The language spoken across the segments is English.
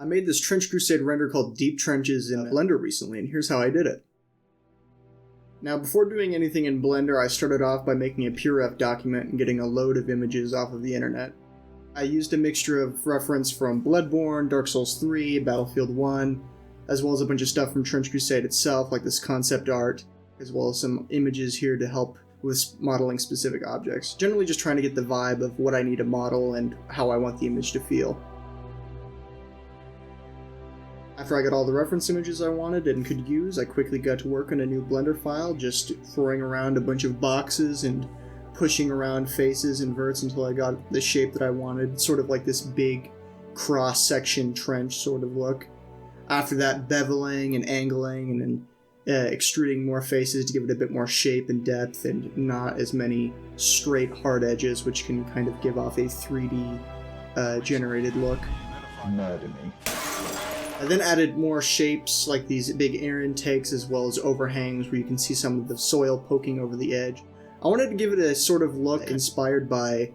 I made this Trench Crusade render called Deep Trenches in Blender recently, and here's how I did it. Now, before doing anything in Blender, I started off by making a PureRef document and getting a load of images off of the internet. I used a mixture of reference from Bloodborne, Dark Souls 3, Battlefield 1, as well as a bunch of stuff from Trench Crusade itself, like this concept art, as well as some images here to help with modeling specific objects. Generally just trying to get the vibe of what I need to model and how I want the image to feel. After I got all the reference images I wanted and could use, I quickly got to work on a new Blender file, just throwing around a bunch of boxes and pushing around faces and verts until I got the shape that I wanted, sort of like this big cross-section trench sort of look. After that, beveling and angling and then extruding more faces to give it a bit more shape and depth and not as many straight hard edges, which can kind of give off a 3D generated look. Murder me. I then added more shapes like these big air intakes as well as overhangs where you can see some of the soil poking over the edge. I wanted to give it a sort of look inspired by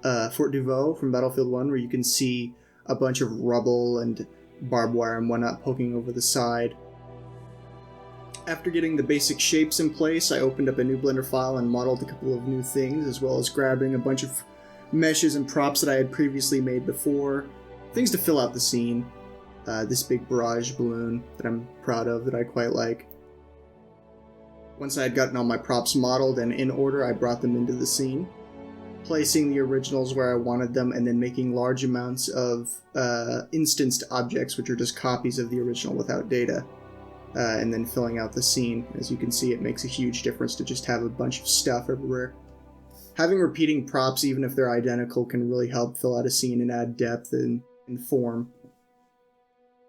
Fort Duveau from Battlefield 1 where you can see a bunch of rubble and barbed wire and whatnot poking over the side. After getting the basic shapes in place, I opened up a new Blender file and modeled a couple of new things, as well as grabbing a bunch of meshes and props that I had previously made before, things to fill out the scene. This big barrage balloon that I'm proud of, that I quite like. Once I had gotten all my props modeled and in order, I brought them into the scene, placing the originals where I wanted them, and then making large amounts of instanced objects, which are just copies of the original without data, and then filling out the scene. As you can see, it makes a huge difference to just have a bunch of stuff everywhere. Having repeating props, even if they're identical, can really help fill out a scene and add depth and form.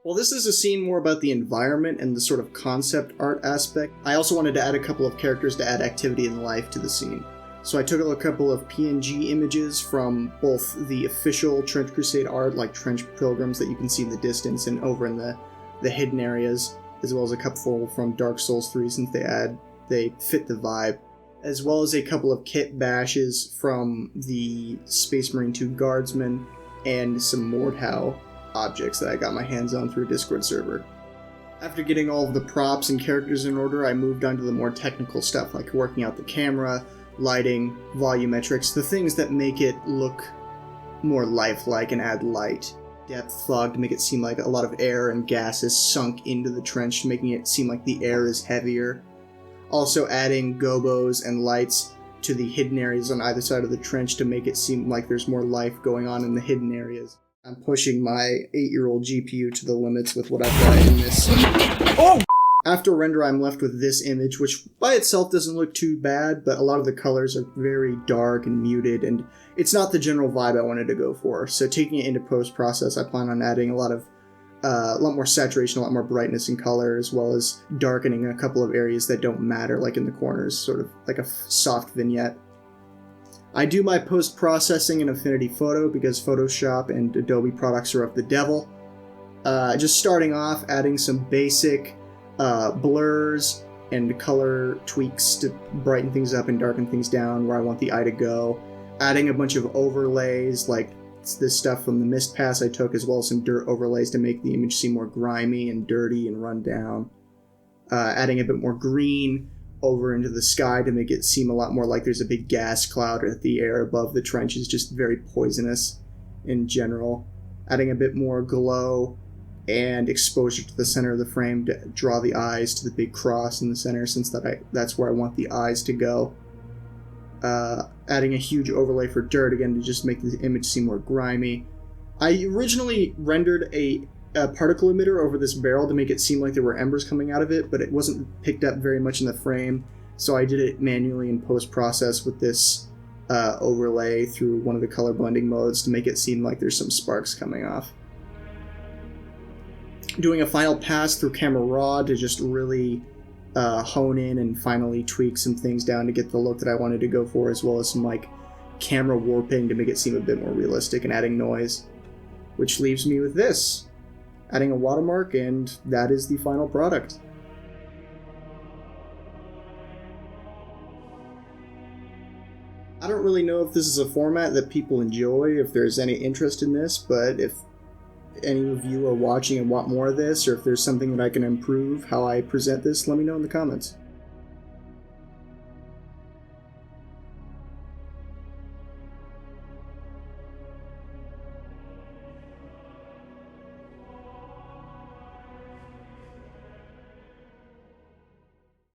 While this is a scene more about the environment and the sort of concept art aspect, I also wanted to add a couple of characters to add activity and life to the scene. So I took a couple of PNG images from both the official Trench Crusade art, like trench pilgrims that you can see in the distance and over in the hidden areas, as well as a couple from Dark Souls 3 since they fit the vibe, as well as a couple of kit bashes from the Space Marine 2 Guardsmen and some Mordhau objects that I got my hands on through a Discord server. After getting all of the props and characters in order, I moved on to the more technical stuff, like working out the camera, lighting, volumetrics, the things that make it look more lifelike and add light. Depth fog to make it seem like a lot of air and gas is sunk into the trench, making it seem like the air is heavier. Also adding gobos and lights to the hidden areas on either side of the trench to make it seem like there's more life going on in the hidden areas. I'm pushing my 8-year-old GPU to the limits with what I've got in this. Oh! After render, I'm left with this image, which by itself doesn't look too bad, but a lot of the colors are very dark and muted, and it's not the general vibe I wanted to go for. So taking it into post-process, I plan on adding a lot more saturation, a lot more brightness and color, as well as darkening a couple of areas that don't matter, like in the corners, sort of like a soft vignette. I do my post-processing in Affinity Photo because Photoshop and Adobe products are of the devil. Just starting off, adding some basic blurs and color tweaks to brighten things up and darken things down where I want the eye to go. Adding a bunch of overlays, like this stuff from the Mist Pass I took, as well as some dirt overlays to make the image seem more grimy and dirty and run down. Adding a bit more green over into the sky to make it seem a lot more like there's a big gas cloud, or that the air above the trench is just very poisonous in general. Adding a bit more glow and exposure to the center of the frame to draw the eyes to the big cross in the center, since that's where I want the eyes to go. Adding a huge overlay for dirt, again, to just make the image seem more grimy. I originally rendered a particle emitter over this barrel to make it seem like there were embers coming out of it, but it wasn't picked up very much in the frame, so I did it manually in post-process with this overlay through one of the color blending modes to make it seem like there's some sparks coming off. Doing a final pass through Camera Raw to just really hone in and finally tweak some things down to get the look that I wanted to go for, as well as some like camera warping to make it seem a bit more realistic and adding noise. Which leaves me with this. Adding a watermark, and that is the final product. I don't really know if this is a format that people enjoy, if there's any interest in this, but if any of you are watching and want more of this, or if there's something that I can improve how I present this, let me know in the comments.